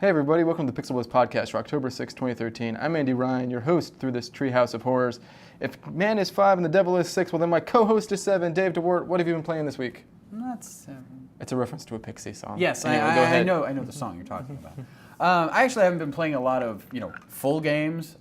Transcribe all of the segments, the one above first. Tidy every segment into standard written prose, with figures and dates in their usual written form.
Hey everybody, welcome to the Pixelblips Podcast for October 6, 2013. I'm Andy Ryan, your host through this treehouse of horrors. If man is 5 and the devil is 6, well then my co-host is 7. Dave DeWart, what have you been playing this week? Not 7. It's a reference to a Pixie song. Yes, anyway, I know the song you're talking about. I actually haven't been playing a lot of full games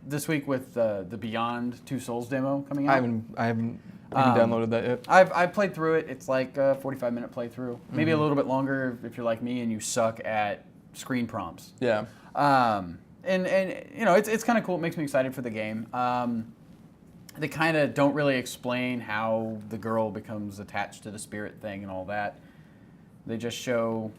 this week with the Beyond Two Souls demo coming out. I haven't even downloaded that yet. I've played through it. It's like a 45-minute playthrough, maybe a little bit longer if you're like me and you suck at screen prompts. Yeah. And it's kind of cool. It makes me excited for the game. They kind of don't really explain how the girl becomes attached to the spirit thing and all that. They just show.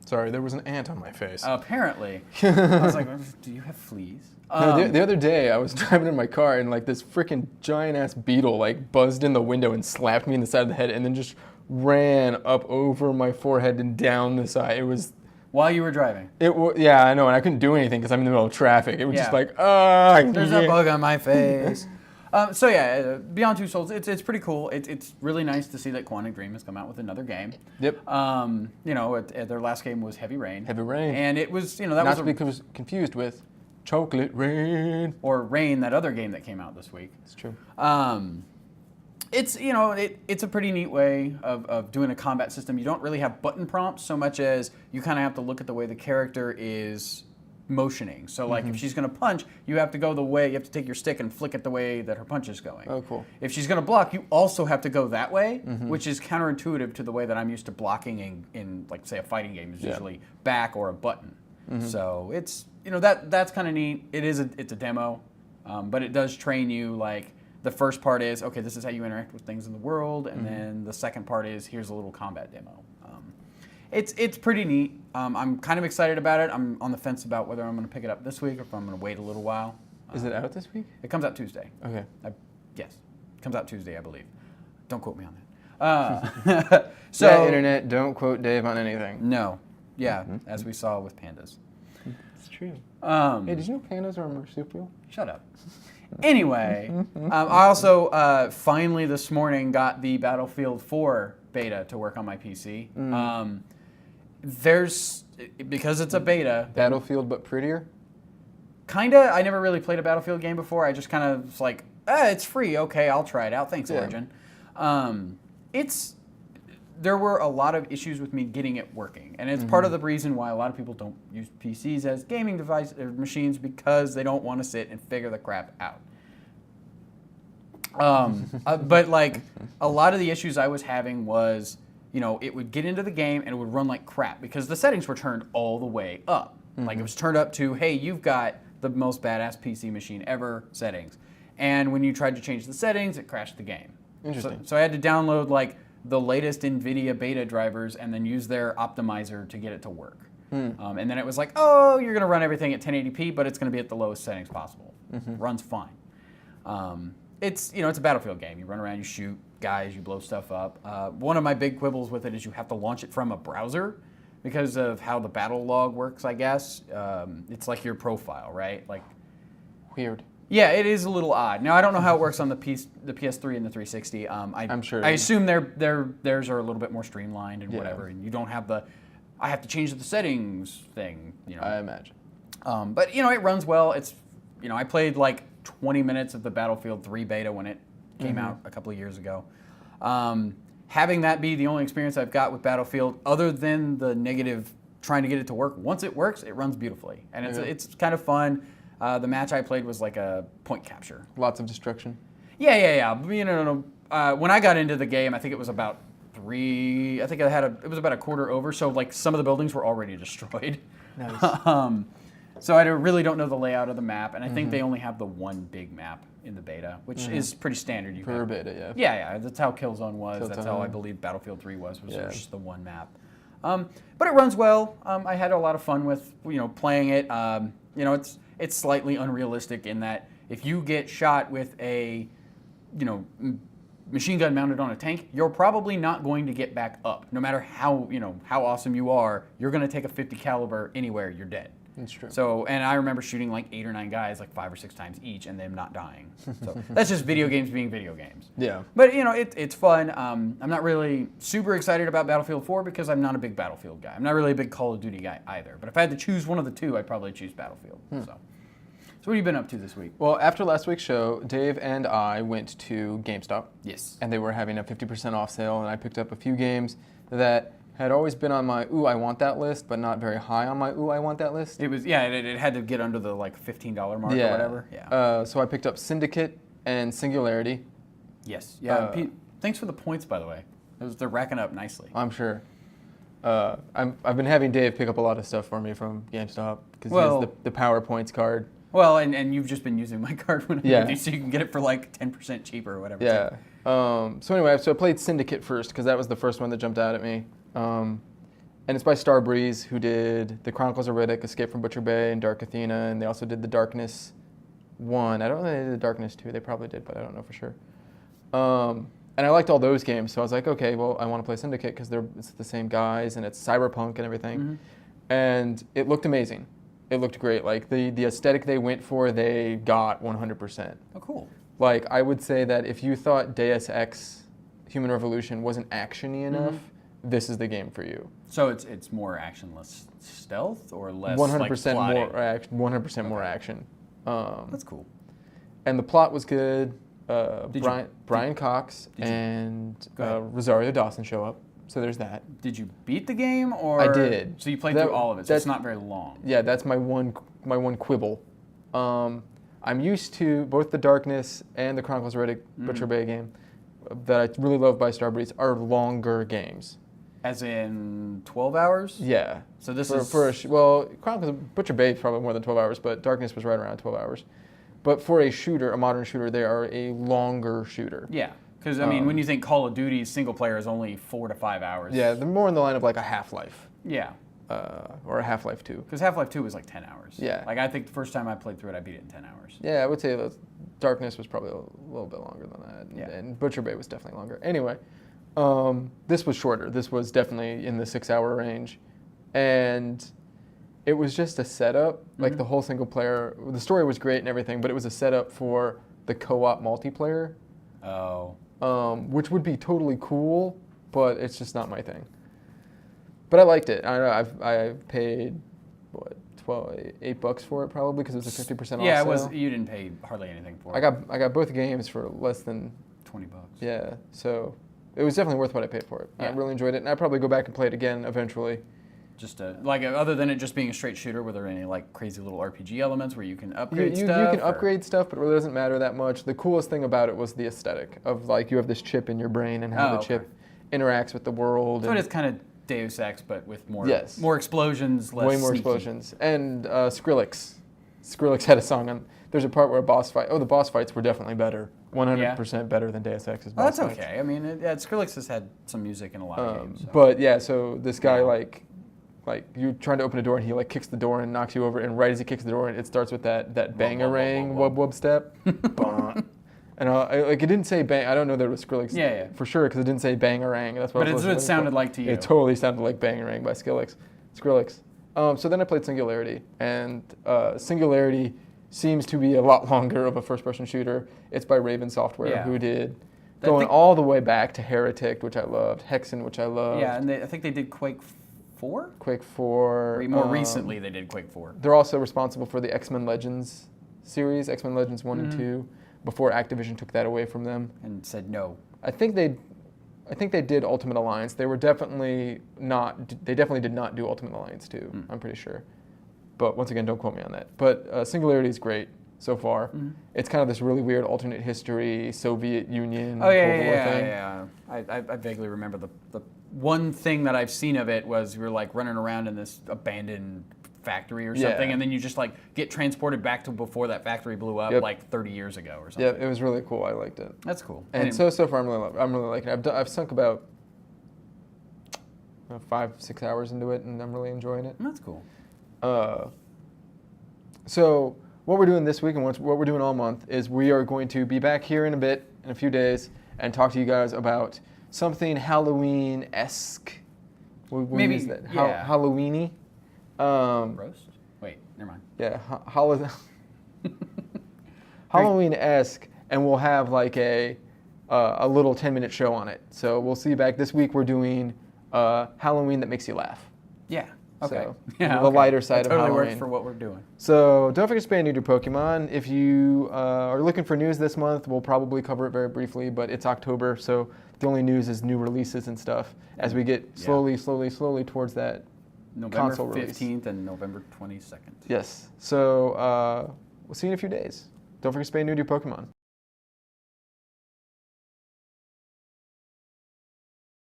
Sorry, there was an ant on my face. Apparently. I was like, do you have fleas? No, the other day I was driving in my car and like this freaking giant ass beetle like buzzed in the window and slapped me in the side of the head and then just ran up over my forehead and down the side. It was. While you were driving? Yeah, I know, and I couldn't do anything because I'm in the middle of traffic. It was just like, there's a bug on my face. Beyond Two Souls, it's pretty cool. It's really nice to see that Quantic Dream has come out with another game. Yep. Their last game was Heavy Rain. Heavy Rain. And it was, Not to be confused with Chocolate Rain. Or Rain, that other game that came out this week. It's true. It's a pretty neat way of doing a combat system. You don't really have button prompts so much as you kind of have to look at the way the character is motioning. So like if she's going to punch, you have to go the way, you have to take your stick and flick it the way that her punch is going. Oh, cool. If she's going to block, you also have to go that way, which is counterintuitive to the way that I'm used to blocking in like say a fighting game is usually back or a button. So it's, that's kind of neat. It's a demo, but it does train you like, the first part is, okay, this is how you interact with things in the world, and then the second part is, here's a little combat demo. It's pretty neat. I'm kind of excited about it. I'm on the fence about whether I'm going to pick it up this week or if I'm going to wait a little while. Is it out this week? It comes out Tuesday. Okay. Yes, it comes out Tuesday, I believe. Don't quote me on that. So internet, don't quote Dave on anything. No. Yeah, as we saw with pandas. It's true. Hey, did you know pandas are a marsupial? Shut up. Anyway, I also finally this morning got the Battlefield 4 beta to work on my PC. Because it's a beta. Battlefield, but prettier? Kinda. I never really played a Battlefield game before. I just kind of was like, it's free. Okay, I'll try it out. Thanks, Origin. There were a lot of issues with me getting it working, and it's part of the reason why a lot of people don't use PCs as gaming device or machines because they don't want to sit and figure the crap out. But like a lot of the issues I was having was, it would get into the game and it would run like crap because the settings were turned all the way up. Like it was turned up to, hey, you've got the most badass PC machine ever settings, and when you tried to change the settings, it crashed the game. Interesting. So I had to download like the latest NVIDIA beta drivers and then use their optimizer to get it to work. And then it was like, oh, you're going to run everything at 1080p, but it's going to be at the lowest settings possible. Runs fine. It's a Battlefield game. You run around, you shoot guys, you blow stuff up. One of my big quibbles with it is you have to launch it from a browser because of how the battle log works, I guess. It's like your profile, right? Like weird. Yeah, it is a little odd. Now I don't know how it works on the PS3 and the 360. I'm sure. I assume theirs are a little bit more streamlined and whatever, and you don't have the I have to change the settings thing. I imagine. But it runs well. It's I played like 20 minutes of the Battlefield 3 beta when it came out a couple of years ago. Having that be the only experience I've got with Battlefield, other than the negative trying to get it to work. Once it works, it runs beautifully, and it's kind of fun. The match I played was like a point capture. Lots of destruction. Yeah. When I got into the game, I think it was about it was about a quarter over. So like some of the buildings were already destroyed. Nice. So I really don't know the layout of the map, and I think they only have the one big map in the beta, which is pretty standard. Per beta, yeah. Yeah. That's how Killzone was. That's how I believe Battlefield 3 was just the one map. But it runs well. I had a lot of fun with playing it. It's slightly unrealistic in that if you get shot with a, machine gun mounted on a tank, you're probably not going to get back up. No matter how awesome you are, you're going to take a 50 caliber anywhere, you're dead. That's true. So, and I remember shooting like 8 or 9 guys like 5 or 6 times each and them not dying. So that's just video games being video games. Yeah. But, it's fun. I'm not really super excited about Battlefield 4 because I'm not a big Battlefield guy. I'm not really a big Call of Duty guy either. But if I had to choose one of the two, I'd probably choose Battlefield. So what have you been up to this week? Well, after last week's show, Dave and I went to GameStop. Yes. And they were having a 50% off sale, and I picked up a few games that had always been on my ooh, I want that list, but not very high on my ooh, I want that list. It was, it had to get under the like $15 mark or whatever. Yeah. So I picked up Syndicate and Singularity. Yes. Yeah. Pete, thanks for the points, by the way. They're racking up nicely. I'm sure. I've been having Dave pick up a lot of stuff for me from GameStop because he has the PowerPoints card. Well, and you've just been using my card when I do, so you can get it for like 10% cheaper or whatever. Yeah. So anyway, I played Syndicate first because that was the first one that jumped out at me. And it's by Starbreeze, who did The Chronicles of Riddick, Escape from Butcher Bay, and Dark Athena, and they also did The Darkness 1. I don't know if they did The Darkness 2. They probably did, but I don't know for sure. And I liked all those games, so I was like, okay, well, I want to play Syndicate because it's the same guys, and it's cyberpunk and everything. Mm-hmm. And it looked amazing. It looked great. Like, the aesthetic they went for, they got 100%. Oh, cool. Like, I would say that if you thought Deus Ex Human Revolution wasn't action-y enough, this is the game for you. So it's more actionless stealth or less 100% like more action. 100% more action. That's cool. And the plot was good. Brian Cox and Rosario Dawson show up. So there's that. Did you beat the game, or I did? So you played through all of it. So it's not very long. Yeah, that's my one quibble. I'm used to both the Darkness and the Chronicles of Riddick Butcher Bay game that I really love by Starbreeze are longer games. As in 12 hours? Yeah. So this Chronicles of Butcher Bay is probably more than 12 hours, but Darkness was right around 12 hours. But for a modern shooter, they are a longer shooter. Yeah. Because, when you think Call of Duty's single player is only 4 to 5 hours. Yeah, they're more in the line of like a Half-Life. Yeah. Or a Half-Life 2. Because Half-Life 2 was like 10 hours. Yeah. Like, I think the first time I played through it, I beat it in 10 hours. Yeah, I would say that Darkness was probably a little bit longer than that. Yeah. And Butcher Bay was definitely longer. Anyway, this was shorter. This was definitely in the 6-hour range. And it was just a setup. Like, the whole single player, the story was great and everything, but it was a setup for the co-op multiplayer. Oh. Which would be totally cool, but it's just not my thing. But I liked it. I don't know, I paid, $8 for it probably because it was a 50% off sale. Yeah, it was. You didn't pay hardly anything for it. I got both games for less than $20. Yeah, so it was definitely worth what I paid for it. Yeah. I really enjoyed it, and I'd probably go back and play it again eventually. Just other than it just being a straight shooter, were there any like crazy little RPG elements where you can upgrade stuff? You can upgrade stuff, but it really doesn't matter that much. The coolest thing about it was the aesthetic of like you have this chip in your brain and how the chip interacts with the world. So it is kind of Deus Ex, but with more explosions, less way more sneaky. Explosions. And Skrillex. Skrillex had a song on. There's a part where a boss fight. Oh, the boss fights were definitely better. 100% better than Deus Ex's boss fights. That's okay. I mean, Skrillex has had some music in a lot of games. So. But yeah, so this guy like you're trying to open a door and he like kicks the door and knocks you over, and right as he kicks the door, it starts with that bangarang wub wub step. And it didn't say bang. I don't know that it was Skrillex for sure because it didn't say bangarang. That's what. But it's what it sounded like to you. It totally sounded like bangarang by Skrillex. So then I played Singularity, and Singularity seems to be a lot longer of a first-person shooter. It's by Raven Software, who did going all the way back to Heretic, which I loved, Hexen, which I loved. Yeah, and I think they did Quake 4? Quake 4. More recently, they did Quake 4. They're also responsible for the X-Men Legends series, X-Men Legends 1 and 2, before Activision took that away from them. And said no. I think they did Ultimate Alliance. They definitely did not do Ultimate Alliance 2, I'm pretty sure. But once again, don't quote me on that. But Singularity is great so far. It's kind of this really weird alternate history, Soviet Union thing. Yeah. I vaguely remember the one thing that I've seen of it was we were like running around in this abandoned factory or something, and then you just like get transported back to before that factory blew up like 30 years ago or something. Yeah, it was really cool. I liked it. That's cool. And so far I'm really liking it. I've sunk about 5-6 hours into it, and I'm really enjoying it. That's cool. So what we're doing this week and what we're doing all month is we are going to be back here in a few days, and talk to you guys about something Halloween-esque. We'll Maybe use that. Halloween-y. Roast? Wait, never mind. Yeah, Halloween-esque, and we'll have like a little 10-minute show on it. So we'll see you back this week. We're doing Halloween that makes you laugh. Yeah. Okay. So, yeah. the lighter side that of totally Halloween. works for what we're doing. So don't forget to spay and neuter Pokemon. If you are looking for news this month, we'll probably cover it very briefly, but it's October, so the only news is new releases and stuff as we get slowly towards that November console 15th release. and November 22nd. Yes. So we'll see you in a few days. Don't forget to spay and neuter Pokemon.